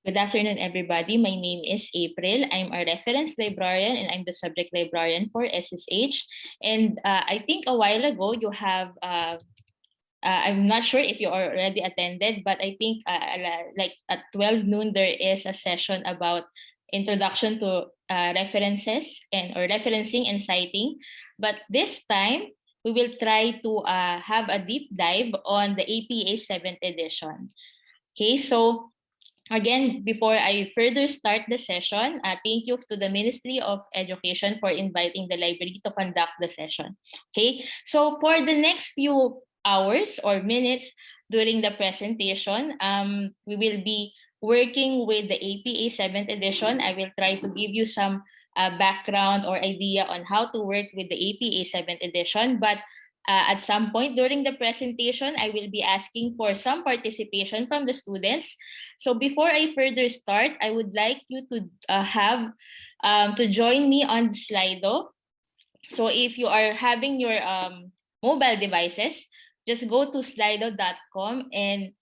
Good afternoon, everybody. My name is April. I'm a reference librarian and I'm the subject librarian for SSH. And I think a while ago you have, I'm not sure if you already attended, but I think like at 12 noon, there is a session about introduction to references or referencing and citing. But this time, we will try to have a deep dive on the APA 7th edition. Okay, so again, before I further start the session, thank you to the Ministry of Education for inviting the library to conduct the session. Okay, so for the next few hours or minutes during the presentation, we will be working with the APA 7th edition. I will try to give you some background or idea on how to work with the APA 7th edition, but at some point during the presentation, I will be asking for some participation from the students. So before I further start, I would like you to to join me on Slido. So if you are having your mobile devices, just go to slido.com and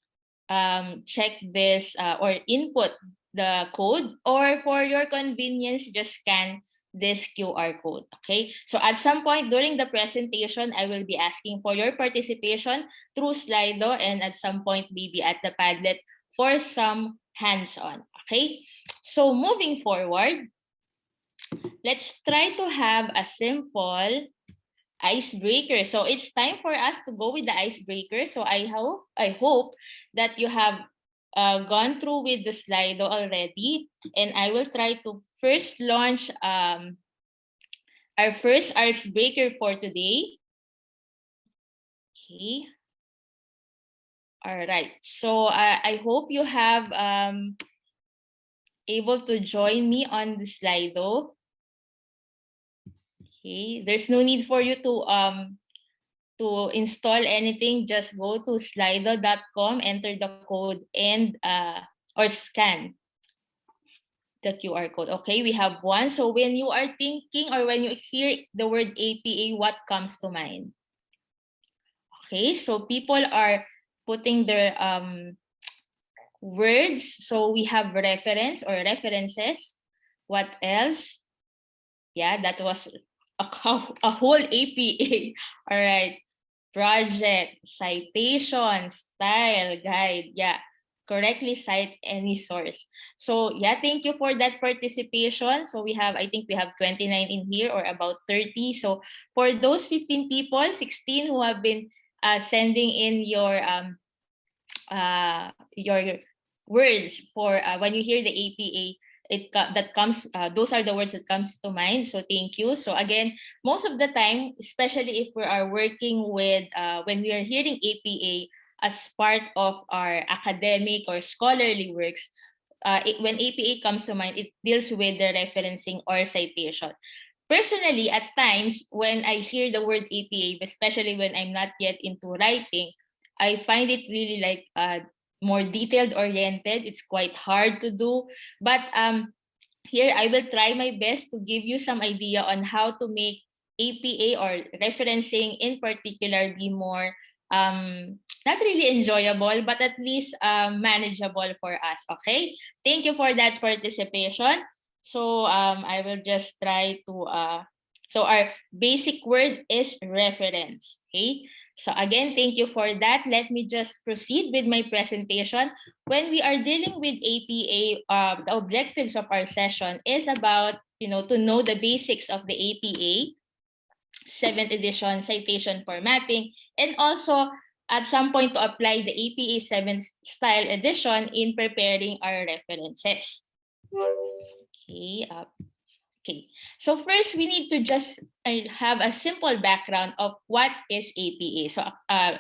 check this or input the code, or for your convenience, just scan this QR code. Okay, so at some point during the presentation, I will be asking for your participation through Slido, and at some point maybe at the Padlet for some hands-on. Okay, so moving forward, let's try to have a simple icebreaker. So it's time for us to go with the icebreaker. So I hope that you have gone through with the Slido already, and I will try to first launch our first icebreaker for today. Okay. All right. So I hope you have able to join me on the Slido. Okay. There's no need for you to install anything. Just go to slido.com, enter the code, and or scan the QR code. Okay, we have one. So when you are thinking or when you hear the word APA, what comes to mind? Okay, so people are putting their words. So we have reference or references. What else? Yeah, that was a whole APA. All right. Project, citation, style, guide. Yeah, correctly cite any source. So yeah, thank you for that participation. So we have, I think we have 29 in here, or about 30. So for those 15 people, 16 who have been sending in your words for when you hear the APA, those are the words that comes to mind. So thank you. So again, most of the time, especially if we are working with when we are hearing APA as part of our academic or scholarly works, when APA comes to mind, it deals with the referencing or citation. Personally, at times when I hear the word APA, especially when I'm not yet into writing, I find it really like more detailed oriented. It's quite hard to do, but here I will try my best to give you some idea on how to make APA or referencing in particular be more not really enjoyable, but at least manageable for us. Okay, thank you for that participation. So I will just try to so our basic word is reference. Okay, so again, thank you for that. Let me just proceed with my presentation. When we are dealing with APA, the objectives of our session is about, to know the basics of the APA 7th edition citation formatting, and also at some point to apply the APA 7th style edition in preparing our references. Okay. Okay, so first we need to just have a simple background of what is APA. So,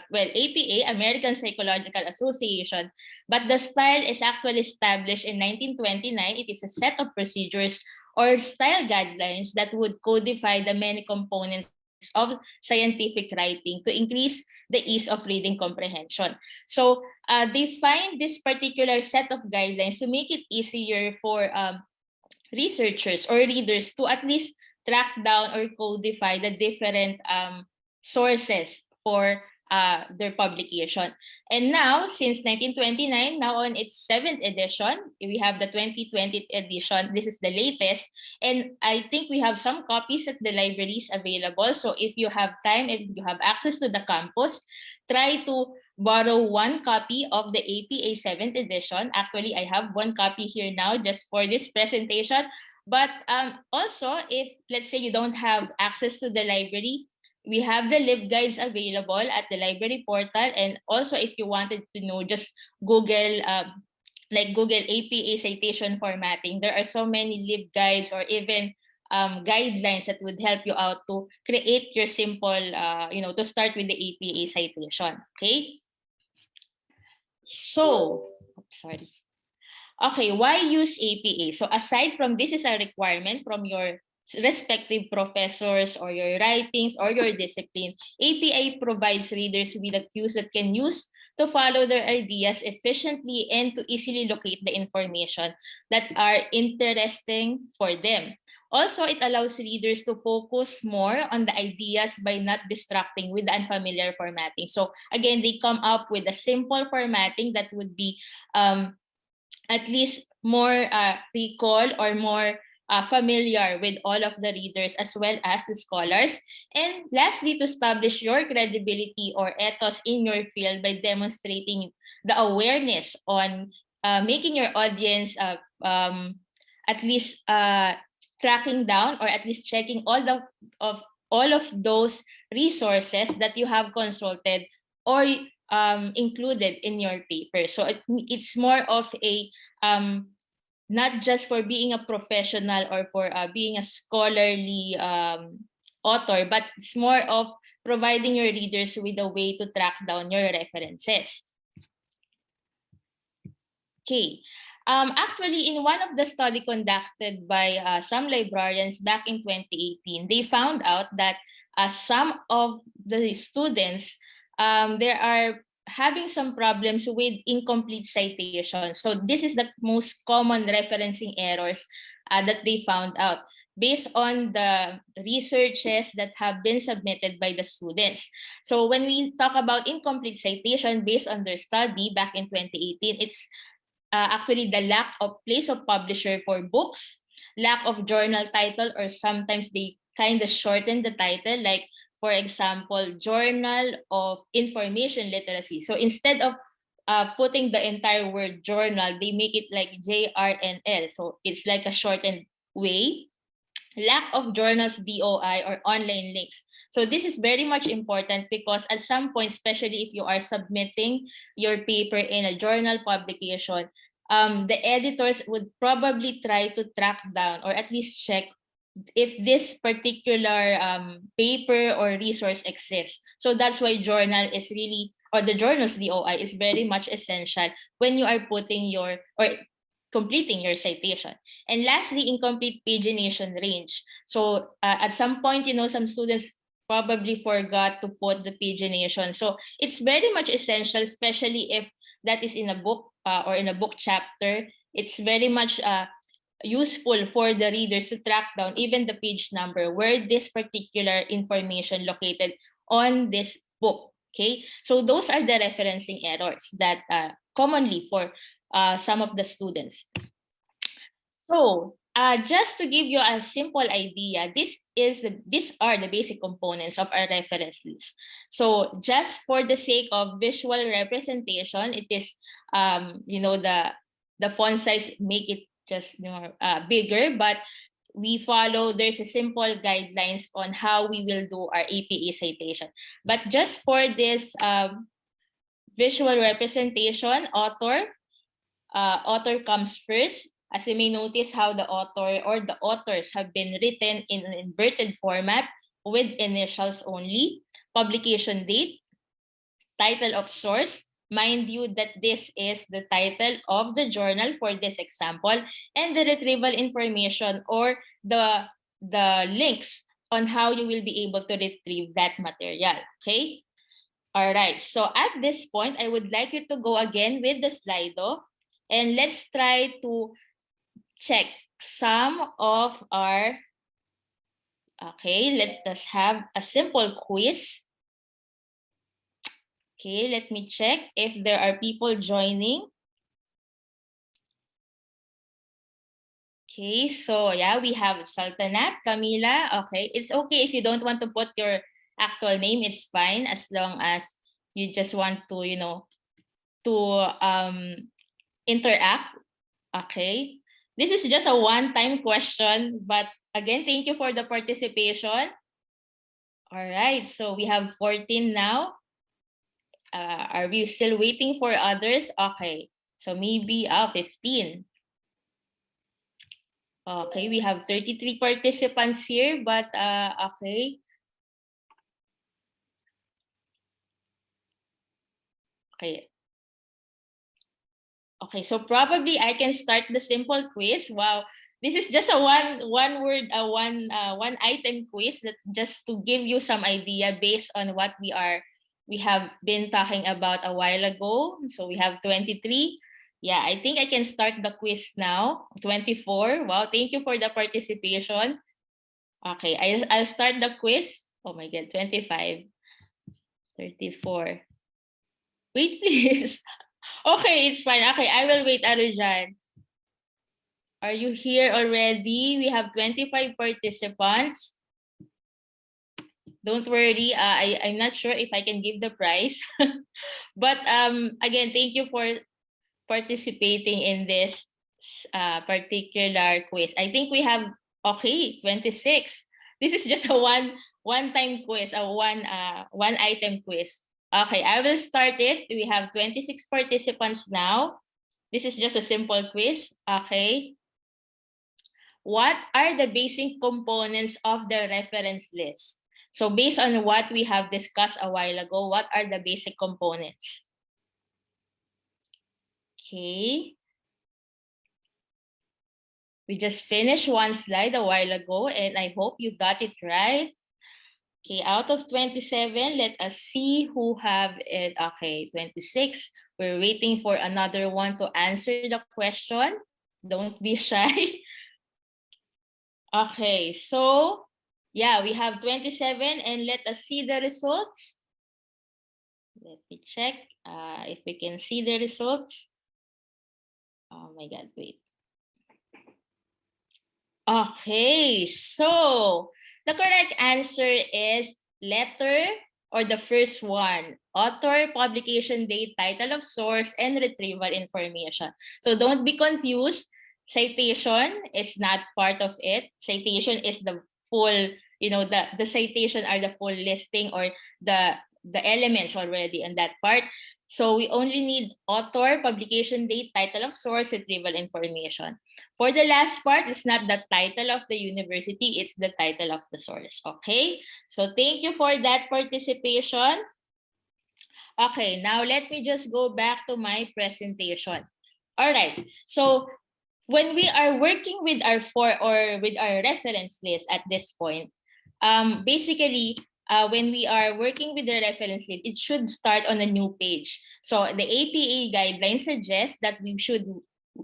well, APA, American Psychological Association, but the style is actually established in 1929. It is a set of procedures or style guidelines that would codify the many components of scientific writing to increase the ease of reading comprehension. So, they find this particular set of guidelines to make it easier for researchers or readers to at least track down or codify the different sources for their publication. And now, since 1929, now on its 7th edition, we have the 2020 edition. This is the latest. And I think we have some copies at the libraries available. So if you have time, if you have access to the campus, try to borrow one copy of the APA 7th edition. Actually, I have one copy here now just for this presentation. But also, if let's say you don't have access to the library, we have the LibGuides available at the library portal. And also, if you wanted to know, just Google Google APA citation formatting. There are so many LibGuides or even guidelines that would help you out to create your simple, to start with the APA citation. Okay. So, sorry. Okay, why use APA? So aside from this is a requirement from your respective professors or your writings or your discipline, APA provides readers with the cues that can use to follow their ideas efficiently and to easily locate the information that are interesting for them. Also, it allows readers to focus more on the ideas by not distracting with the unfamiliar formatting. So again, they come up with a simple formatting that would be at least more recall or more familiar with all of the readers as well as the scholars. And lastly, to establish your credibility or ethos in your field by demonstrating the awareness on making your audience at least tracking down or at least checking all of those resources that you have consulted or included in your paper. So it's more of a not just for being a professional or for being a scholarly author, but it's more of providing your readers with a way to track down your references. Okay. Actually, in one of the study conducted by some librarians back in 2018, they found out that some of the students there are having some problems with incomplete citation. So this is the most common referencing errors that they found out based on the researches that have been submitted by the students. So when we talk about incomplete citation based on their study back in 2018, it's actually the lack of place of publisher for books, lack of journal title, or sometimes they kind of shorten the title, like for example, Journal of Information Literacy. So instead of putting the entire word journal, they make it like JRNL. So it's like a shortened way. Lack of journals DOI or online links. So this is very much important because at some point, especially if you are submitting your paper in a journal publication, the editors would probably try to track down or at least check if this particular paper or resource exists. So that's why journal is really, or the journal's DOI is very much essential when you are putting your, or completing your citation. And lastly, incomplete pagination range. So at some point, some students probably forgot to put the pagination. So it's very much essential, especially if that is in a book or in a book chapter. It's very much useful for the readers to track down even the page number where this particular information located on this book. Okay, so those are the referencing errors that commonly for some of the students. So just to give you a simple idea, these are the basic components of our reference list. So just for the sake of visual representation, it is the font size, make it just bigger, but we follow, there's a simple guidelines on how we will do our APA citation. But just for this visual representation, author comes first. As you may notice how the author or the authors have been written in an inverted format with initials only, publication date, title of source. Mind you that this is the title of the journal for this example, and the retrieval information or the links on how you will be able to retrieve that material. Okay. All right. So at this point, I would like you to go again with the Slido, and let's try to check some of our, okay, let's just have a simple quiz. Okay, let me check if there are people joining. Okay, so yeah, we have Sultanat, Camila. Okay, it's okay if you don't want to put your actual name, it's fine as long as you just want to, to interact. Okay, this is just a one-time question, but again, thank you for the participation. All right, so we have 14 now. Are we still waiting for others? Okay, so maybe 15. Okay, we have 33 participants here, but okay. Okay. Okay, so probably I can start the simple quiz. Wow, this is just a one word, one item quiz that just to give you some idea based on what we have been talking about a while ago. So we have 23. Yeah, I think I can start the quiz now. 24. Wow, thank you for the participation. Okay, I'll start the quiz. Oh my god, 25, 34. Wait, please. Okay, it's fine. Okay, I will wait, Arujan. Are you here already? We have 25 participants. Don't worry, I'm not sure if I can give the prize. But again, thank you for participating in this particular quiz. I think we have, okay, 26. This is just a one-time quiz, a one item quiz. Okay, I will start it. We have 26 participants now. This is just a simple quiz. Okay. What are the basic components of the reference list? So based on what we have discussed a while ago, what are the basic components? Okay. We just finished one slide a while ago and I hope you got it right. Okay, out of 27, let us see who have it. Okay, 26. We're waiting for another one to answer the question. Don't be shy. Okay, so yeah, we have 27 and let us see the results. Let me check if we can see the results. Oh my God, wait. Okay, so the correct answer is letter or the first one, author, publication date, title of source, and retrieval information. So don't be confused. Citation is not part of it. Citation is the full, the citation are the full listing or the elements already in that part. So we only need author, publication date, title of source, retrieval information. For the last part, it's not the title of the university, it's the title of the source. Okay? So thank you for that participation. Okay, now let me just go back to my presentation. All right. So when we are working with with our reference list at this point, basically, when we are working with the reference list, it should start on a new page. So the APA guidelines suggest that we should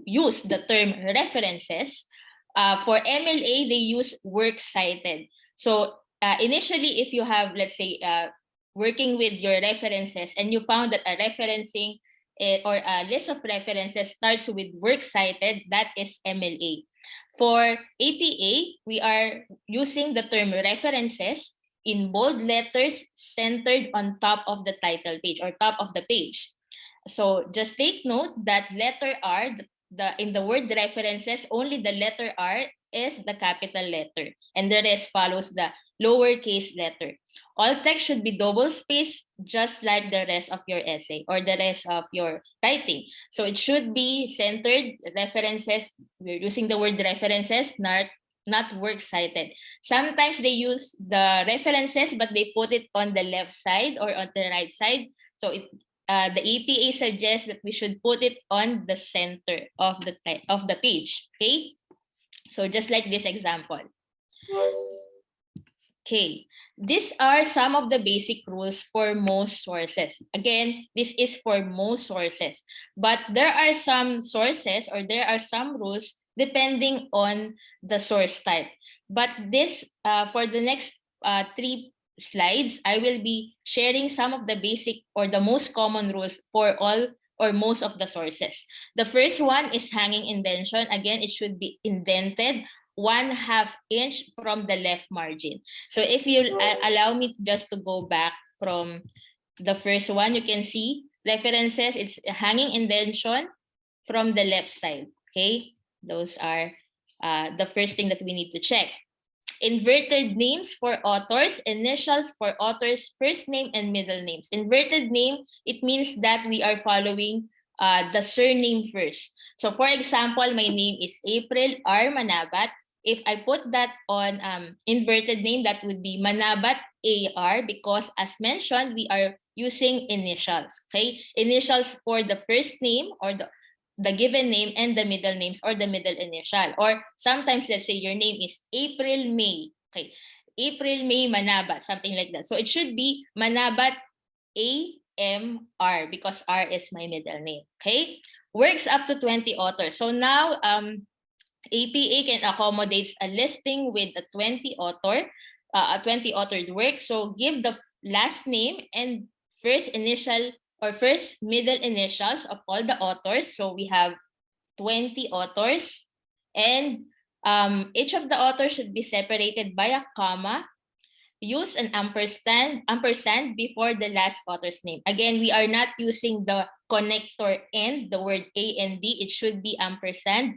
use the term references. For MLA, they use works cited. So initially, if you have, let's say, working with your references and you found that a referencing or a list of references starts with works cited, that is MLA. For APA, we are using the term references in bold letters centered on top of the title page or top of the page. So just take note that letter R, in the word references, only the letter R is the capital letter and the rest follows the lowercase letter. All text should be double spaced just like the rest of your essay or the rest of your writing. So it should be centered references. We're using the word references, not works cited. Sometimes they use the references, but they put it on the left side or on the right side. So the APA suggests that we should put it on the center of the page. Okay, so just like this example. Okay, these are some of the basic rules for most sources. Again, this is for most sources, but there are some sources or there are some rules depending on the source type. But this, for the next three slides, I will be sharing some of the basic or the most common rules for all or most of the sources. The first one is hanging indention. Again, it should be indented 1/2 inch from the left margin. So if you allow me just to go back from the first one, you can see references, it's a hanging indention from the left side. Okay, those are the first thing that we need to check. Inverted names for authors, initials for authors, first name and middle names. Inverted name, it means that we are following the surname first. So for example, my name is April R. Manabat. If I put that on inverted name, that would be Manabat AR, because as mentioned, we are using initials. Okay, initials for the first name or the given name and the middle names or the middle initial. Or sometimes, let's say your name is April May. Okay, April May Manabat, something like that. So it should be Manabat AMR because R is my middle name. Okay, works up to 20 authors. So now APA can accommodate a listing with a 20 authored work. So give the last name and first initial or first middle initials of all the authors. So we have 20 authors, and each of the authors should be separated by a comma. Use an ampersand before the last author's name. Again, we are not using the connector and the word A and D. It should be ampersand.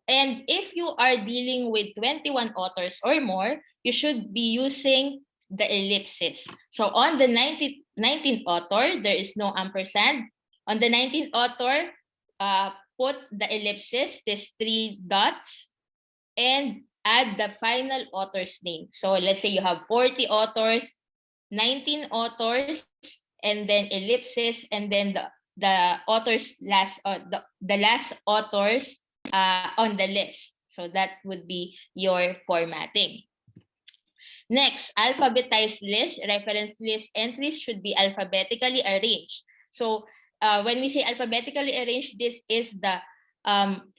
And if you are dealing with 21 authors or more, you should be using the ellipsis. So on the 19th author, there is no ampersand. On the 19th author, put the ellipsis, these 3 dots, and add the final author's name. So let's say you have 40 authors, 19 authors, and then ellipsis, and then the author's last, the last authors on the list. So that would be your formatting. Next, alphabetized list, reference list entries should be alphabetically arranged. So when we say alphabetically arranged, this is the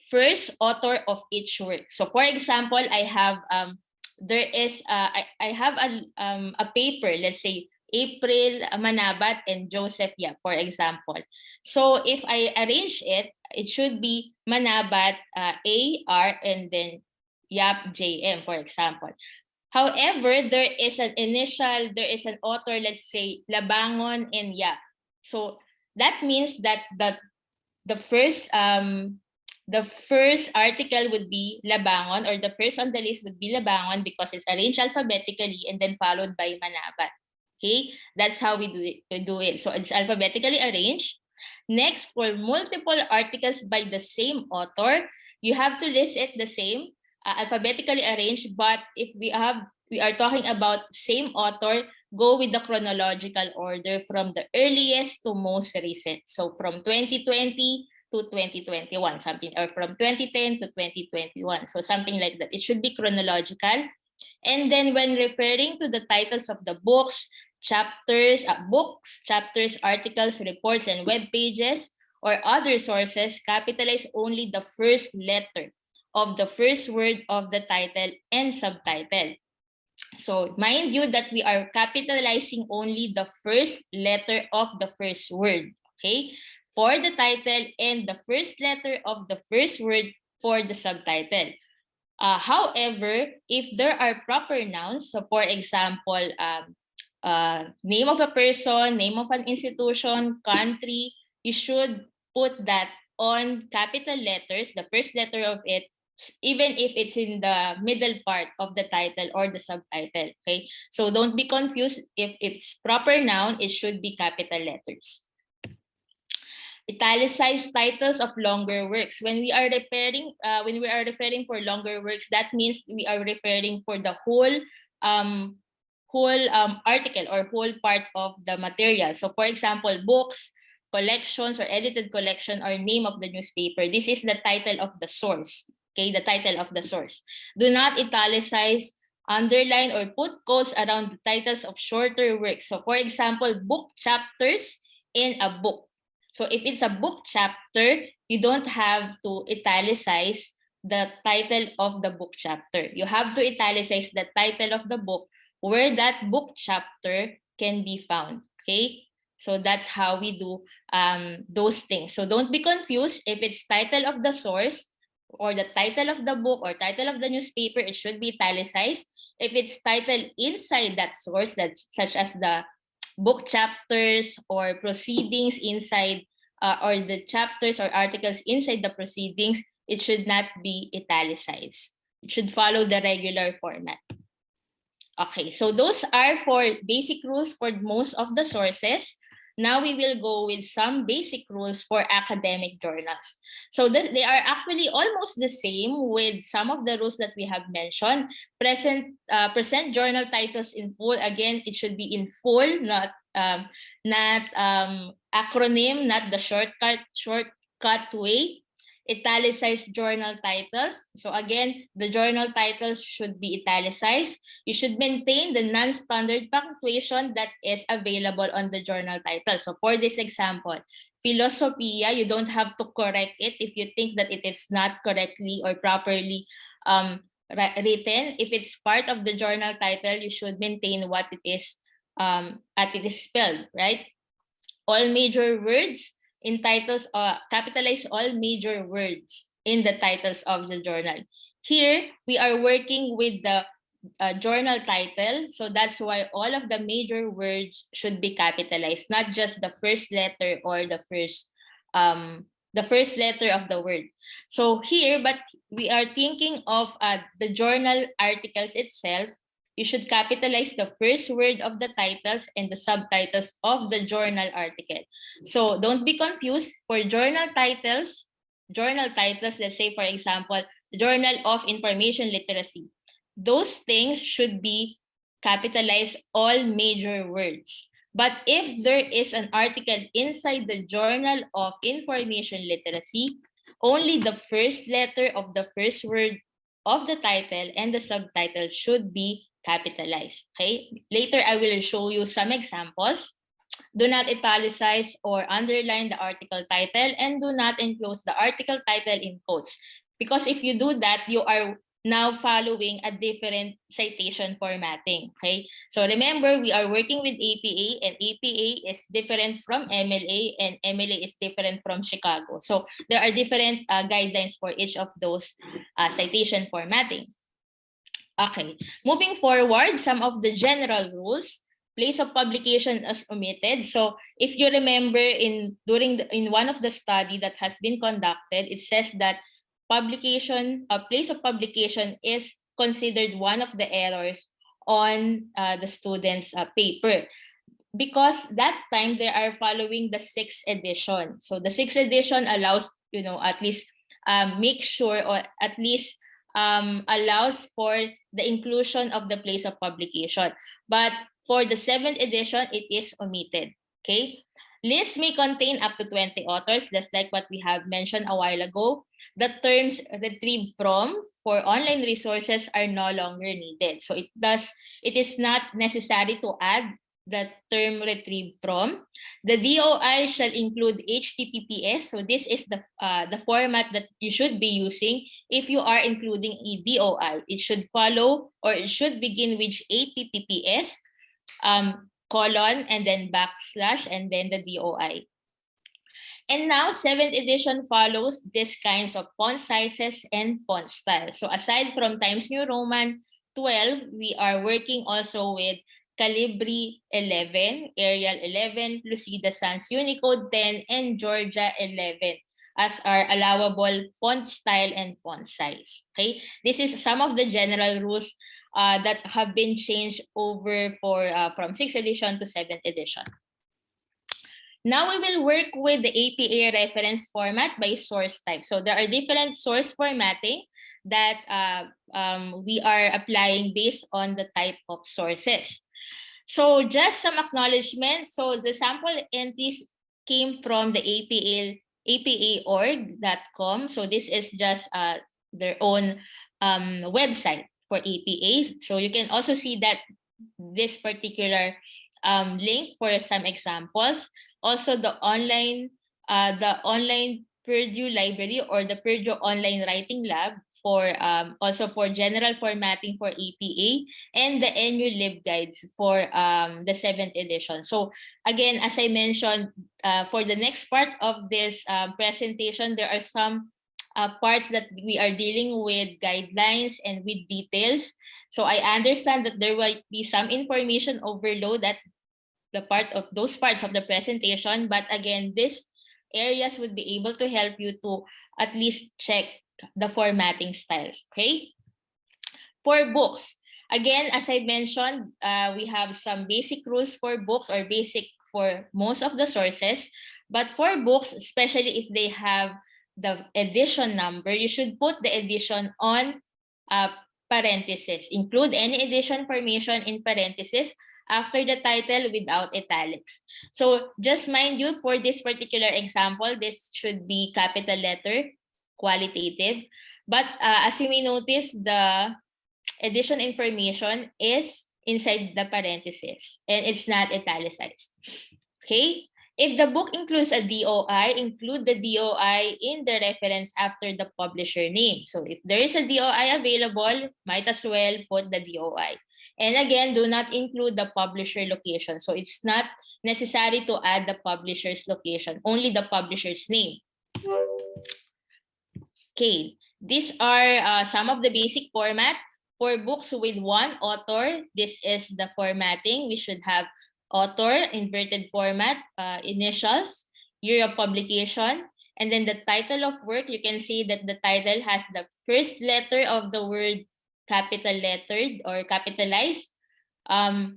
first author of each work. So for example, I have I have a paper, let's say April Manabat and Joseph Yap, for example. So if I arrange it, it should be Manabat AR and then Yap JM, for example. However, there is an author, let's say Labangon and Yap. So that means that the first article would be Labangon, or the first on the list would be Labangon because it's arranged alphabetically and then followed by Manabat. Okay, that's how we do it. So it's alphabetically arranged. Next, for multiple articles by the same author, you have to list it the same, alphabetically arranged. But if we are talking about same author, go with the chronological order from the earliest to most recent. So from 2020 to 2021, something, or from 2010 to 2021. So something like that. It should be chronological. And then when referring to the titles of the books, chapters, articles, reports, and web pages, or other sources, capitalize only the first letter of the first word of the title and subtitle. So mind you that we are capitalizing only the first letter of the first word, okay, for the title, and the first letter of the first word for the subtitle. However, if there are proper nouns, so for example, name of a person, name of an institution, country, you should put that on capital letters, the first letter of it, even if it's in the middle part of the title or the subtitle. Okay, so don't be confused. If it's proper noun, it should be capital letters. Italicized titles of longer works. When we are referring for longer works, that means we are referring for the whole article or whole part of the material. So for example, books, collections, or edited collection, or name of the newspaper. This is the title of the source. Okay, the title of the source. Do not italicize, underline, or put quotes around the titles of shorter works. So for example, book chapters in a book. So if it's a book chapter, you don't have to italicize the title of the book chapter. You have to italicize the title of the book where that book chapter can be found. Okay, so that's how we do those things. So don't be confused. If it's title of the source or the title of the book or title of the newspaper, it should be italicized. If it's titled inside that source, that such as the book chapters or proceedings inside, or the chapters or articles inside the proceedings, it should not be italicized. It should follow the regular format. Okay, so those are for basic rules for most of the sources. Now we will go with some basic rules for academic journals. So they are actually almost the same with some of the rules that we have mentioned. Present journal titles in full. Again, it should be in full, not acronym, not the shortcut way. Italicized journal titles. So again, the journal titles should be italicized. You should maintain the non-standard punctuation that is available on the journal title. So for this example, Philosophia, you don't have to correct it if you think that it is not correctly or properly written. If it's part of the journal title, you should maintain what it is as it is spelled, right? All major words in titles, capitalize all major words in the titles of the journal. Here, we are working with the journal title, so that's why all of the major words should be capitalized, not just the first letter or the first letter of the word. So here, but we are thinking of the journal articles itself. You should capitalize the first word of the titles and the subtitles of the journal article. So don't be confused. For journal titles, let's say, for example, Journal of Information Literacy. Those things should be capitalized all major words. But if there is an article inside the Journal of Information Literacy, only the first letter of the first word of the title and the subtitle should be capitalized. Okay, later I will show you some examples. Do not italicize or underline the article title, and do not enclose the article title in quotes, because if you do that, you are now following a different citation formatting. Okay, so remember, we are working with APA, and APA is different from MLA, and MLA is different from Chicago. So there are different guidelines for each of those citation formatting. Okay, moving forward, some of the general rules. Place of publication is omitted. So if you remember in one of the study that has been conducted, it says that place of publication is considered one of the errors on the student's paper, because that time they are following the 6th edition. So the 6th edition allows, at least make sure, or at least allows for the inclusion of the place of publication. But for the 7th edition, it is omitted. Okay. Lists may contain up to 20 authors, just like what we have mentioned a while ago. The terms retrieved from for online resources are no longer needed. So it is not necessary to add the term retrieved from. The DOI shall include HTTPS. So this is the format that you should be using if you are including a DOI. It should follow, or it should begin with HTTPS, colon, and then backslash, and then the DOI. And now 7th edition follows these kinds of font sizes and font style. So aside from Times New Roman 12, we are working also with Calibri 11, Arial 11, Lucida Sans Unicode 10, and Georgia 11 as our allowable font style and font size. Okay, this is some of the general rules that have been changed over from 6th edition to 7th edition. Now we will work with the APA reference format by source type. So there are different source formatting that we are applying based on the type of sources. So just some acknowledgements. So the sample entries came from the apaorg.com. So this is just their own website for APA. So you can also see that this particular link for some examples. Also the online Purdue Library or the Purdue Online Writing Lab for also for general formatting for APA, and the NU Lib guides for the 7th edition. So again, as I mentioned, for the next part of this presentation, there are some parts that we are dealing with guidelines and with details. So I understand that there will be some information overload at those parts of the presentation, but again, these areas would be able to help you to at least check the formatting styles. Okay, for books, again, as I mentioned, we have some basic rules for books, or basic for most of the sources, but for books, especially if they have the edition number, you should put the edition on parentheses. Include any edition information in parentheses after the title without italics. So just mind you, for this particular example, this should be capital letter, qualitative. But as you may notice, the edition information is inside the parentheses and it's not italicized. Okay? If the book includes a DOI, include the DOI in the reference after the publisher name. So if there is a DOI available, might as well put the DOI. And again, do not include the publisher location. So it's not necessary to add the publisher's location, only the publisher's name. Okay, these are some of the basic format. For books with one author, this is the formatting. We should have author, inverted format, initials, year of publication, and then the title of work. You can see that the title has the first letter of the word capital lettered or capitalized.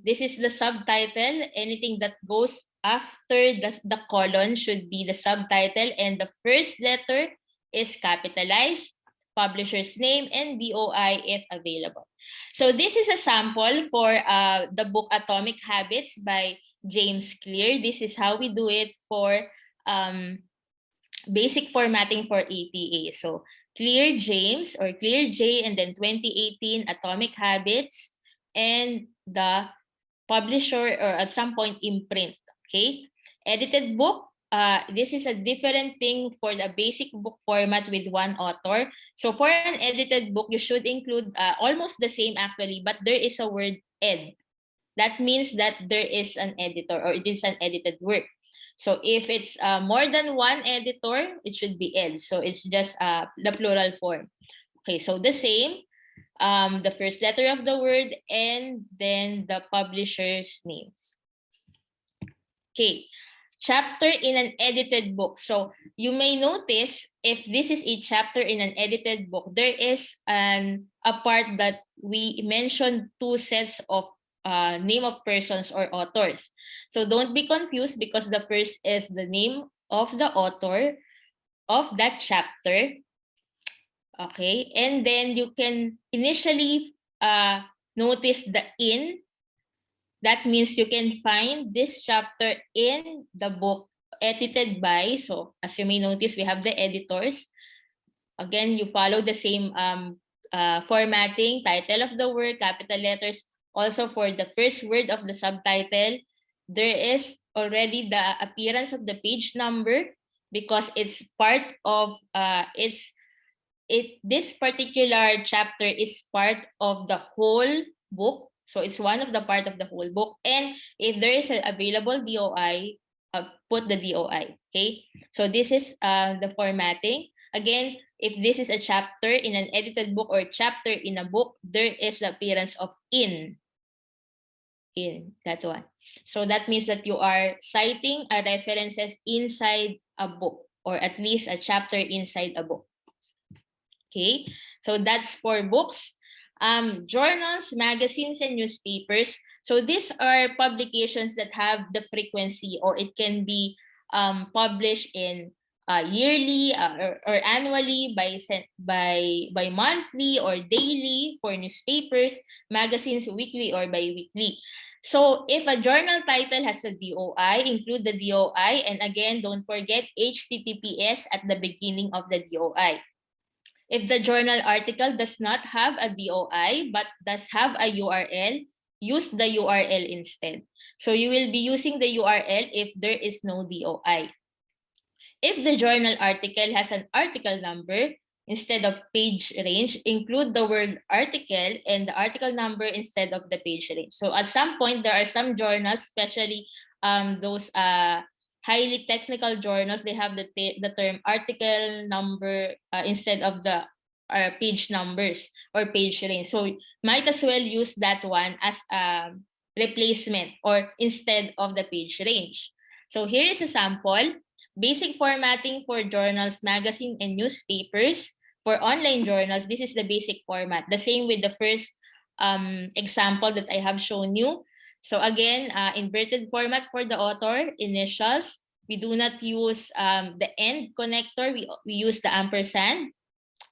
This is the subtitle. Anything that goes after the colon should be the subtitle, and the first letter is capitalized, publisher's name, and DOI if available. So this is a sample for the book Atomic Habits by James Clear. This is how we do it for basic formatting for APA. So Clear James or Clear J, and then 2018 Atomic Habits, and the publisher, or at some point imprint. Okay, edited book. This is a different thing for the basic book format with one author. So for an edited book, you should include almost the same actually, but there is a word ed. That means that there is an editor, or it is an edited work. So if it's more than one editor, it should be ed. So it's just the plural form. Okay, so the same, the first letter of the word, and then the publisher's names. Okay. Chapter in an edited book. So you may notice, if this is a chapter in an edited book, there is a part that we mentioned two sets of name of persons or authors. So don't be confused, because the first is the name of the author of that chapter. Okay, and then you can initially notice the in. That means you can find this chapter in the book edited by. So as you may notice, we have the editors. Again, you follow the same formatting, title of the word, capital letters. Also for the first word of the subtitle, there is already the appearance of the page number, because it's part of this particular chapter is part of the whole book. So it's one of the part of the whole book. And if there is an available DOI, put the DOI. Okay. So this is the formatting. Again, if this is a chapter in an edited book or chapter in a book, there is the appearance of in that one. So that means that you are citing references inside a book, or at least a chapter inside a book. Okay. So that's for books. Journals, magazines, and newspapers. So these are publications that have the frequency, or it can be published in yearly or annually, by monthly or daily for newspapers, magazines weekly or bi-weekly. So if a journal title has a DOI, include the DOI, and again, don't forget HTTPS at the beginning of the DOI. If the journal article does not have a DOI but does have a URL, use the URL instead. So you will be using the URL if there is no DOI. If the journal article has an article number, instead of page range, include the word article and the article number instead of the page range. So at some point, there are some journals, especially those highly technical journals, they have the term article number instead of the page numbers or page range. So might as well use that one as a replacement or instead of the page range. So here is a sample. Basic formatting for journals, magazine, and newspapers. For online journals, this is the basic format. The same with the first example that I have shown you. So again, inverted format for the author, initials. We do not use the end connector. We use the ampersand.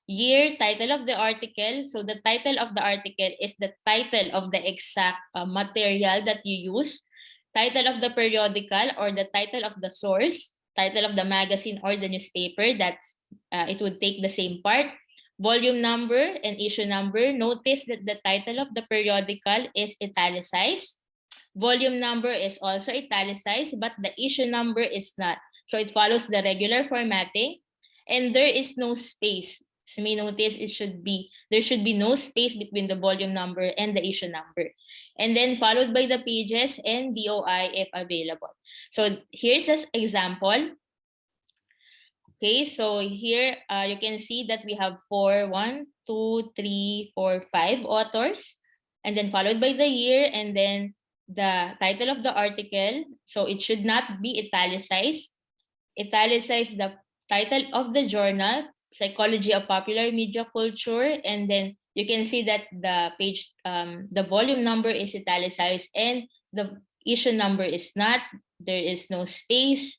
Year, title of the article. So the title of the article is the title of the exact material that you use. Title of the periodical or the title of the source. Title of the magazine or the newspaper. That's it would take the same part. Volume number and issue number. Notice that the title of the periodical is italicized. Volume number is also italicized, but the issue number is not. So it follows the regular formatting, and there is no space. So you may notice there should be no space between the volume number and the issue number. And then followed by the pages and DOI if available. So here's an example. Okay, so here you can see that we have 5 authors, and then followed by the year, and then the title of the article. So it should not be italicized. Italicize the title of the journal, Psychology of Popular Media Culture, and then you can see that the page, the volume number is italicized and the issue number is not. There is no space,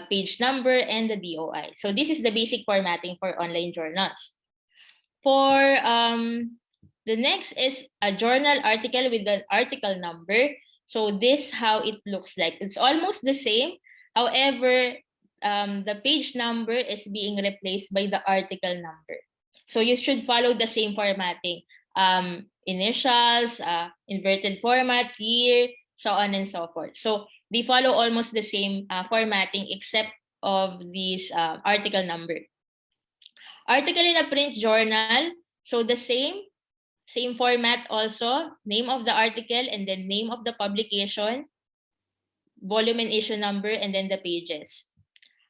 page number, and the DOI. So this is the basic formatting for online journals. For the next is a journal article with an article number. So this how it looks like. It's almost the same. However, the page number is being replaced by the article number. So you should follow the same formatting. Initials, inverted format, year, so on and so forth. So they follow almost the same formatting except of this article number. Article in a print journal, so the same format also, name of the article and then name of the publication, volume and issue number, and then the pages.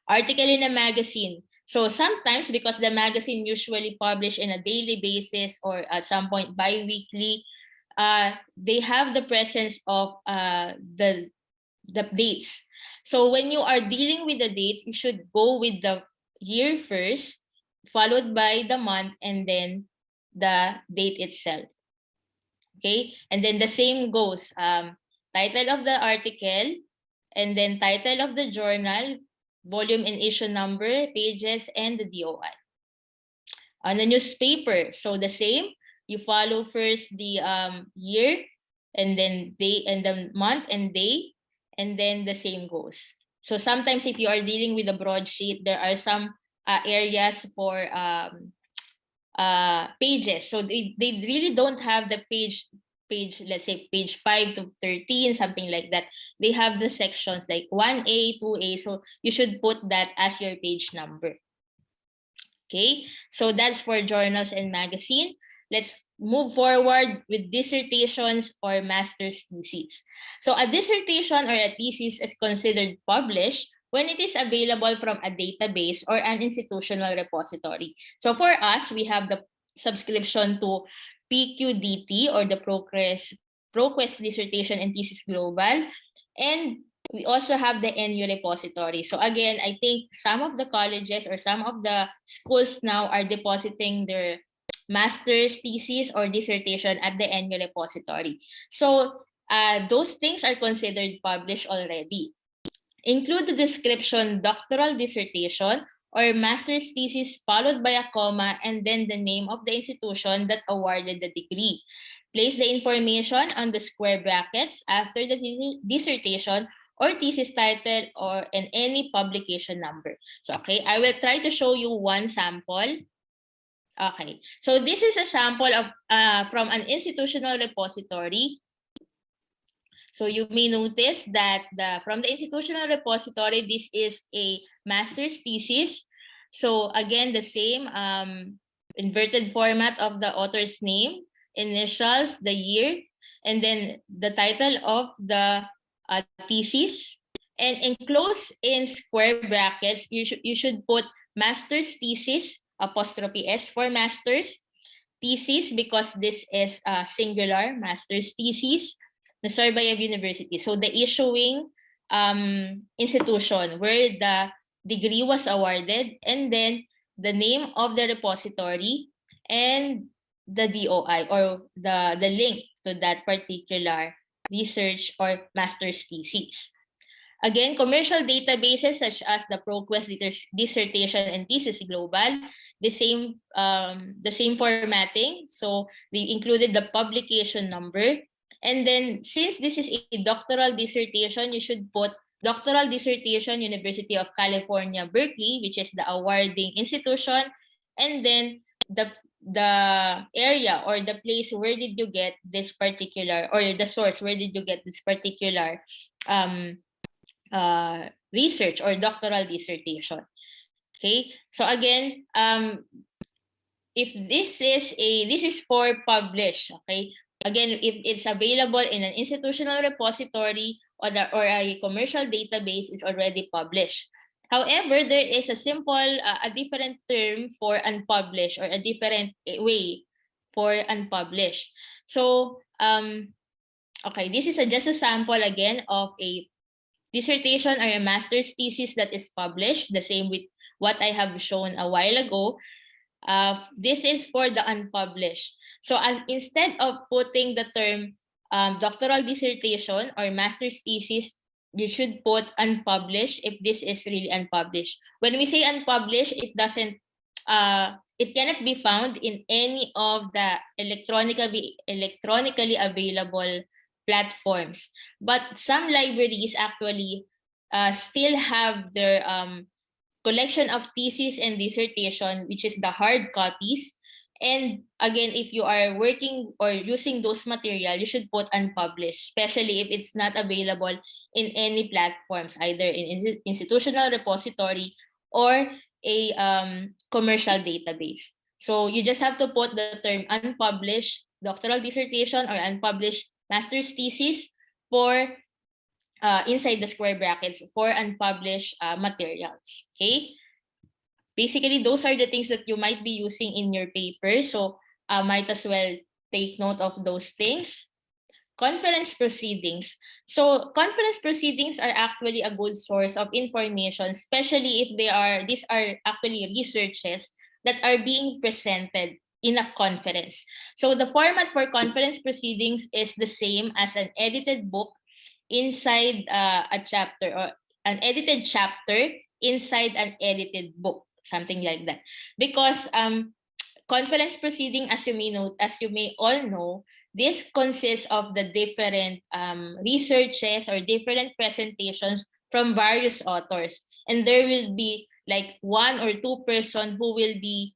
Article in a magazine. So sometimes, because the magazine usually publish in a daily basis or at some point bi-weekly, they have the presence of the dates. So when you are dealing with the dates, you should go with the year first, followed by the month, and then the date itself. Okay, and then the same goes. Title of the article, and then title of the journal, volume and issue number, pages, and the DOI. On the newspaper, so the same. You follow first the year, and then day, and the month and day, and then the same goes. So sometimes if you are dealing with a broadsheet, there are some areas for pages. So they really don't have the page, let's say page 5 to 13, something like that. They have the sections like 1A, 2A. So you should put that as your page number. Okay, so that's for journals and magazine. Let's move forward with dissertations or master's theses. So a dissertation or a thesis is considered published when it is available from a database or an institutional repository. So for us, we have the subscription to PQDT or the ProQuest Dissertation and Thesis Global, and we also have the NU repository. So again, I think some of the colleges or some of the schools now are depositing their master's thesis or dissertation at the NU repository. So those things are considered published already. Include the description doctoral dissertation or master's thesis followed by a comma and then the name of the institution that awarded the degree. Place the information on the square brackets after the dissertation or thesis title or in any publication number. So, okay, I will try to show you one sample. Okay, so this is a sample of from an institutional repository. So you may notice that from the institutional repository, this is a master's thesis. So again, the same inverted format of the author's name, initials, the year, and then the title of the thesis. And enclosed in square brackets, you should put master's thesis, apostrophe S for master's, thesis because this is a singular master's thesis, the survey of university. So the issuing institution where the degree was awarded, and then the name of the repository and the DOI or the link to that particular research or master's thesis. Again, commercial databases such as the ProQuest dissertation and thesis global, the same formatting. So they included the publication number. And then since this is a doctoral dissertation, you should put doctoral dissertation, University of California, Berkeley, which is the awarding institution, and then the area or the place where did you get this particular, or the source, where did you get this particular research or doctoral dissertation. Okay, so again, if this is for publish, okay, again, if it's available in an institutional repository or a commercial database, is already published. However, there is a different term for unpublished, or a different way for unpublished. So okay, this is just a sample again of a dissertation or a master's thesis that is published, the same with what I have shown a while ago. This is for the unpublished. So instead of putting the term doctoral dissertation or master's thesis, you should put unpublished if this is really unpublished. When we say unpublished, it cannot be found in any of the electronically available platforms. But some libraries actually still have their collection of thesis and dissertation, which is the hard copies. And again, if you are working or using those material, you should put unpublished, especially if it's not available in any platforms, either in institutional repository or a commercial database. So you just have to put the term unpublished doctoral dissertation or unpublished master's thesis for inside the square brackets for unpublished materials. Okay, basically those are the things that you might be using in your paper, so might as well take note of those things. Conference proceedings. So conference proceedings are actually a good source of information, especially if these are actually researches that are being presented in a conference. So the format for conference proceedings is the same as an edited book inside a chapter, or an edited chapter inside an edited book, something like that. Because conference proceeding, as you may all know, this consists of the different researches or different presentations from various authors, and there will be like one or two person who will be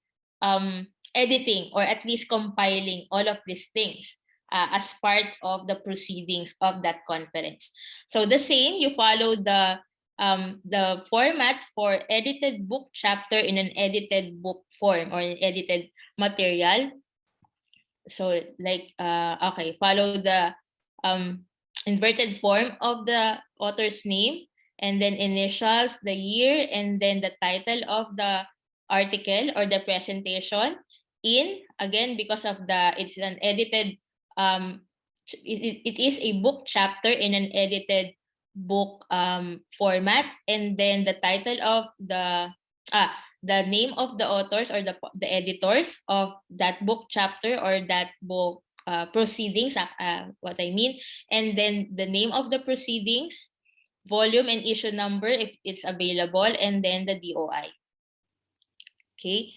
editing or at least compiling all of these things as part of the proceedings of that conference. So the same, you follow the format for edited book chapter in an edited book form or an edited material. So like okay, follow the inverted form of the author's name, and then initials, the year, and then the title of the article or the presentation. Again, because of it's an edited it is a book chapter in an edited book format, and then the title of the name of the authors or the editors of that book chapter or that book proceedings, what I mean, and then the name of the proceedings, volume and issue number if it's available, and then the DOI. Okay.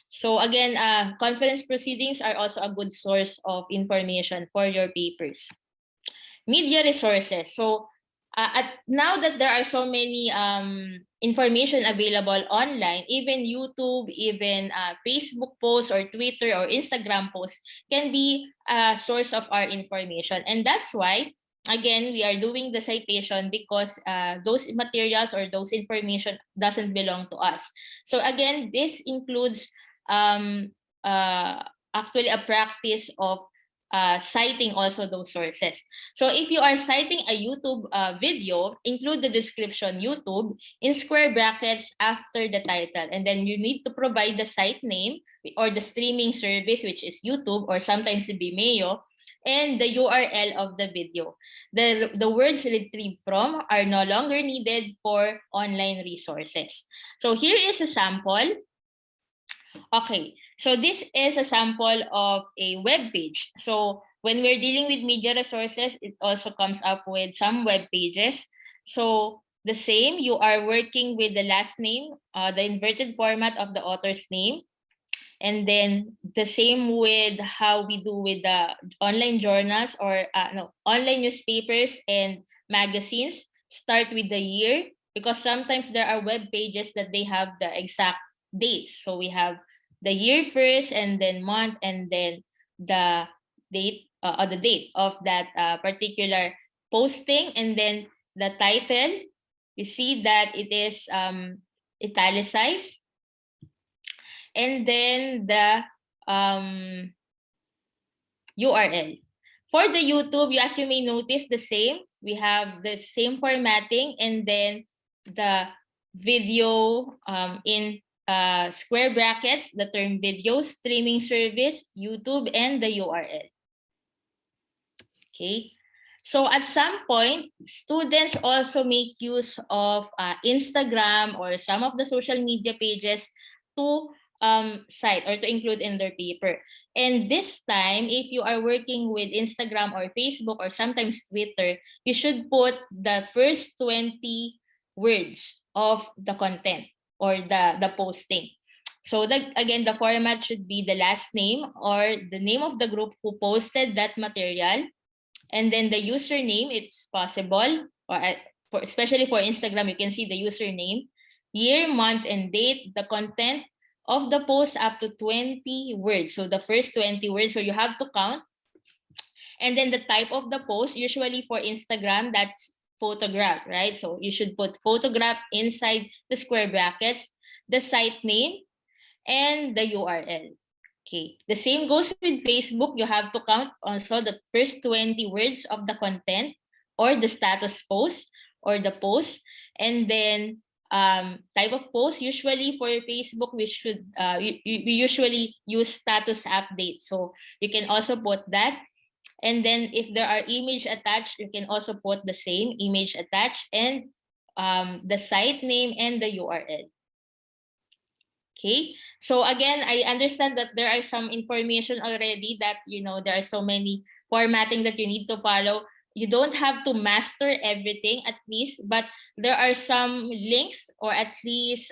So again, conference proceedings are also a good source of information for your papers. Media resources. So now that there are so many information available online, even YouTube, even Facebook posts or Twitter or Instagram posts can be a source of our information. And that's why again, we are doing the citation because those materials or those information doesn't belong to us. So again, this includes um, actually a practice of citing also those sources. So if you are citing a YouTube video, include the description YouTube in square brackets after the title. And then you need to provide the site name or the streaming service, which is YouTube or sometimes Vimeo, and the URL of the video. The words retrieved from are no longer needed for online resources. So here is a sample. Okay, so this is a sample of a web page. So when we're dealing with media resources, it also comes up with some web pages. So the same, you are working with the last name, the inverted format of the author's name. And then the same with how we do with the online journals or online newspapers and magazines. Start with the year, because sometimes there are web pages that they have the exact dates. So we have the year first, and then month, and then the date or the date of that particular posting, and then the title. You see that it is italicized, and then the URL. For the YouTube, as you may notice, the same. We have the same formatting, and then the video in square brackets, the term video, streaming service, YouTube, and the URL. Okay. So at some point, students also make use of Instagram or some of the social media pages to cite or to include in their paper. And this time, if you are working with Instagram or Facebook or sometimes Twitter, you should put the first 20 words of the content or the posting. So again, the format should be the last name or the name of the group who posted that material, and then the username, it's possible, or especially for Instagram, you can see the username, year, month, and date, the content of the post up to 20 words. So the first 20 words, so you have to count. And then the type of the post, usually for Instagram, that's photograph, right? So you should put photograph inside the square brackets, the site name, and the URL. Okay, the same goes with Facebook. You have to count also the first 20 words of the content or the status post or the post. And then type of post, usually for Facebook, we usually use status update. So you can also put that. And then if there are image attached, you can also put the same image attached, and the site name and the URL. Okay, so again, I understand that there are some information already that, there are so many formatting that you need to follow. You don't have to master everything at least, but there are some links or at least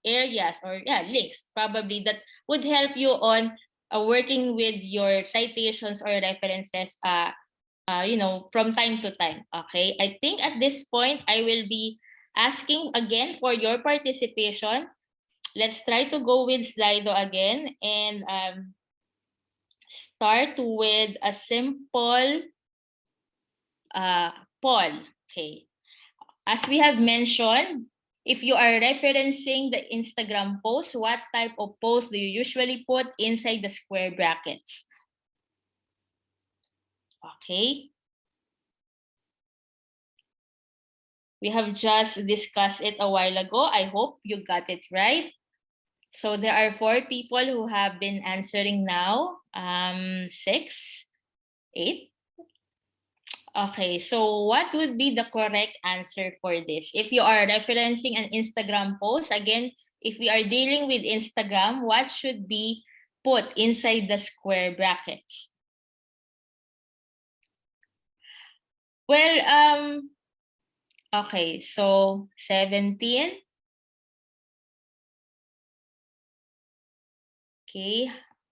areas or links probably that would help you on working with your citations or references from time to time. Okay, I think at this point, I will be asking again for your participation. Let's try to go with Slido again and start with a simple poll. Okay. As we have mentioned, if you are referencing the Instagram post, what type of post do you usually put inside the square brackets? Okay. We have just discussed it a while ago. I hope you got it right. So there are 4 people who have been answering now. 6, 8. Okay, so what would be the correct answer for this? If you are referencing an Instagram post, again, if we are dealing with Instagram, what should be put inside the square brackets? Well, okay, so 17. Okay,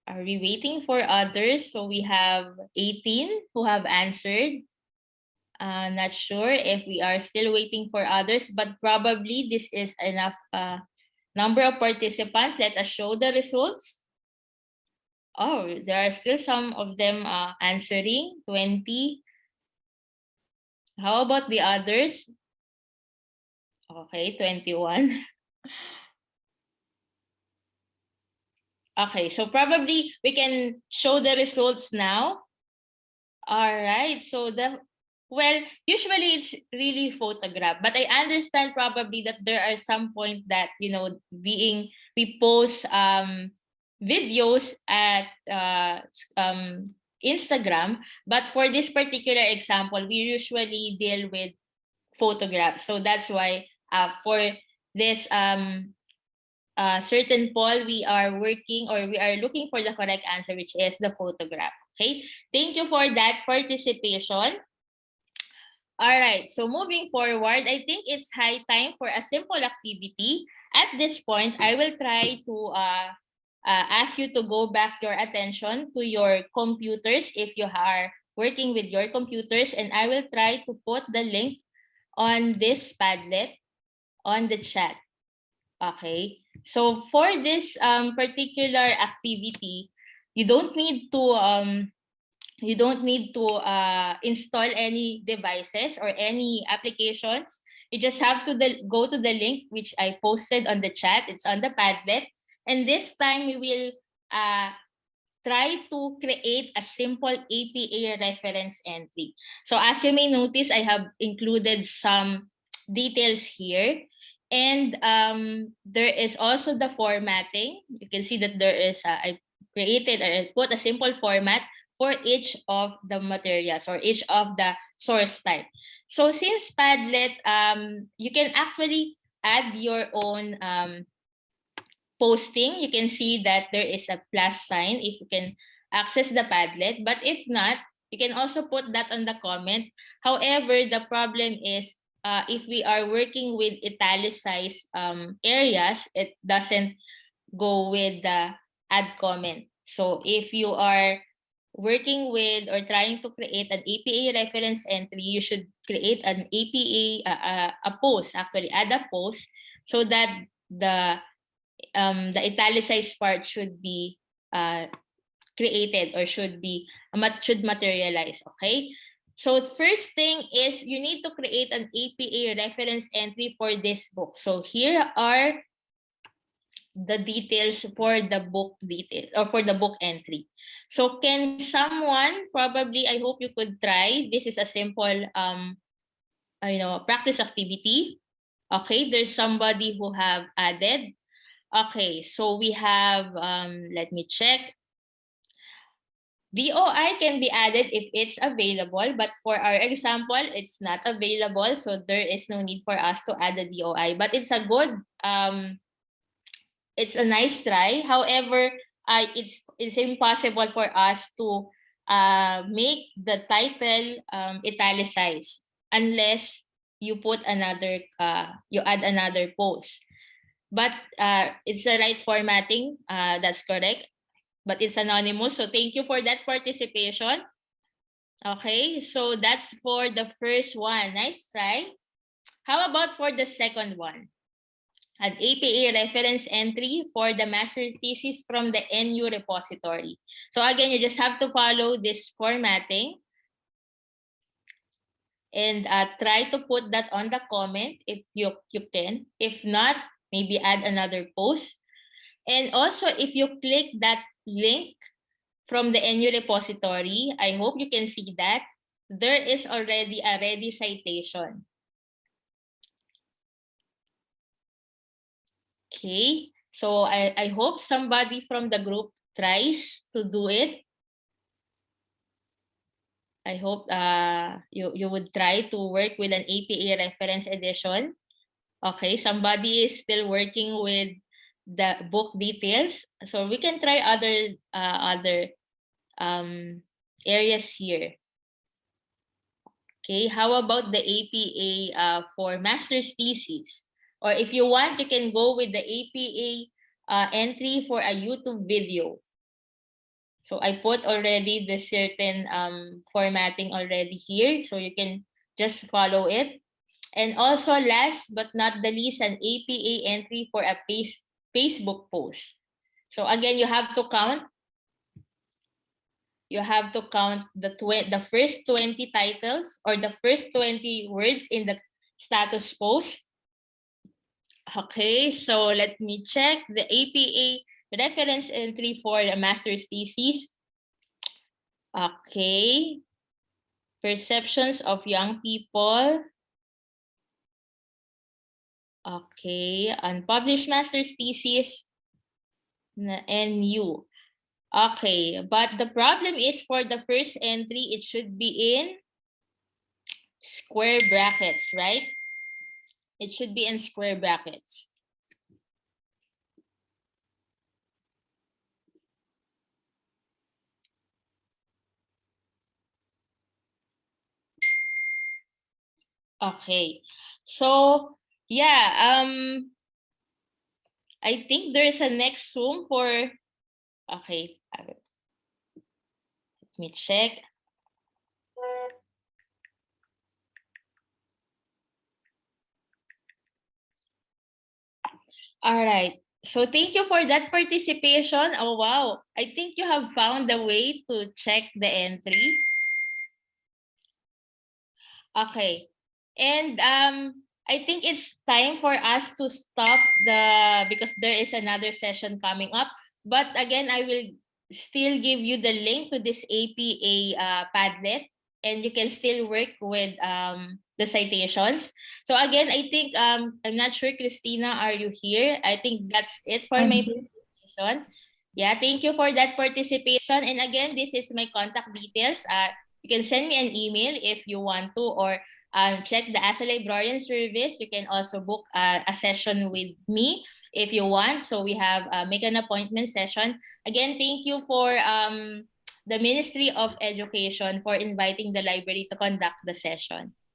are we waiting for others? So we have 18 who have answered. Not sure if we are still waiting for others, but probably this is enough number of participants. Let us show the results. Oh, there are still some of them answering, 20. How about the others? Okay, 21. Okay, so probably we can show the results now. All right. So well, usually it's really photograph, but I understand probably that there are some point that, we post videos at Instagram, but for this particular example, we usually deal with photographs. So that's why for this certain poll, we are working, or we are looking for the correct answer, which is the photograph. Okay, thank you for that participation. All right, so moving forward, I think it's high time for a simple activity. At this point, I will try to ask you to go back your attention to your computers if you are working with your computers, and I will try to put the link on this Padlet on the chat. Okay, so for this particular activity, you don't need to install any devices or any applications. You just have to go to the link which I posted on the chat. It's on the Padlet, and this time we will uh, try to create a simple APA reference entry. So as you may notice, I have included some details here. And there is also the formatting. You can see that there is, I created or I put a simple format for each of the materials or each of the source type. So since Padlet, you can actually add your own posting. You can see that there is a plus sign if you can access the Padlet. But if not, you can also put that on the comment. However, the problem is if we are working with italicized areas, it doesn't go with the add comment. So if you are working with or trying to create an APA reference entry, you should create an APA, a post, actually add a post, so that the italicized part should be created or should materialize. Okay, so first thing is you need to create an APA reference entry for this book. So here are the details for the book detail or for the book entry. So can someone, probably, I hope you could try, this is a simple practice activity. Okay, there's somebody who have added. Okay, so we have, let me check. DOI can be added if it's available, but for our example, it's not available, so there is no need for us to add the DOI. But it's a good, it's a nice try. However, it's impossible for us to make the title italicized unless you put another, you add another post. But it's the right formatting. That's correct. But it's anonymous. So thank you for that participation. Okay, so that's for the first one. Nice try. How about for the second one? An APA reference entry for the master's thesis from the NU repository. So again, you just have to follow this formatting and try to put that on the comment if you can. If not, maybe add another post. And also, if you click that link from the NU repository, I hope you can see that there is already a ready citation. Okay, so I hope somebody from the group tries to do it. I hope you would try to work with an APA reference edition. Okay, somebody is still working with the book details, so we can try other areas here. Okay, how about the APA for master's thesis? Or if you want, you can go with the APA entry for a YouTube video. So I put already the certain formatting already here, so you can just follow it. And also, last but not the least, an APA entry for a Facebook post. So again, you have to count You have to count the first 20 titles or the first 20 words in the status post. Okay, so let me check the APA reference entry for the master's thesis. Okay. Perceptions of young people. Okay. Unpublished master's thesis. And you. Okay. But the problem is for the first entry, it should be in square brackets, right? It should be in square brackets. Okay. So, yeah, I think there's a next Zoom for, okay, let me check. All right. So thank you for that participation. Oh, wow. I think you have found a way to check the entry. Okay. And I think it's time for us to stop because there is another session coming up. But again, I will still give you the link to this APA Padlet, and you can still work with the citations. So again, I think I'm not sure, Christina, are you here? I think that's it for my presentation. Yeah, thank you for that participation. And again, this is my contact details. You can send me an email if you want to, or check the As a Librarian service. You can also book a session with me if you want. So we have make an appointment session. Again, thank you for the Ministry of Education for inviting the library to conduct the session.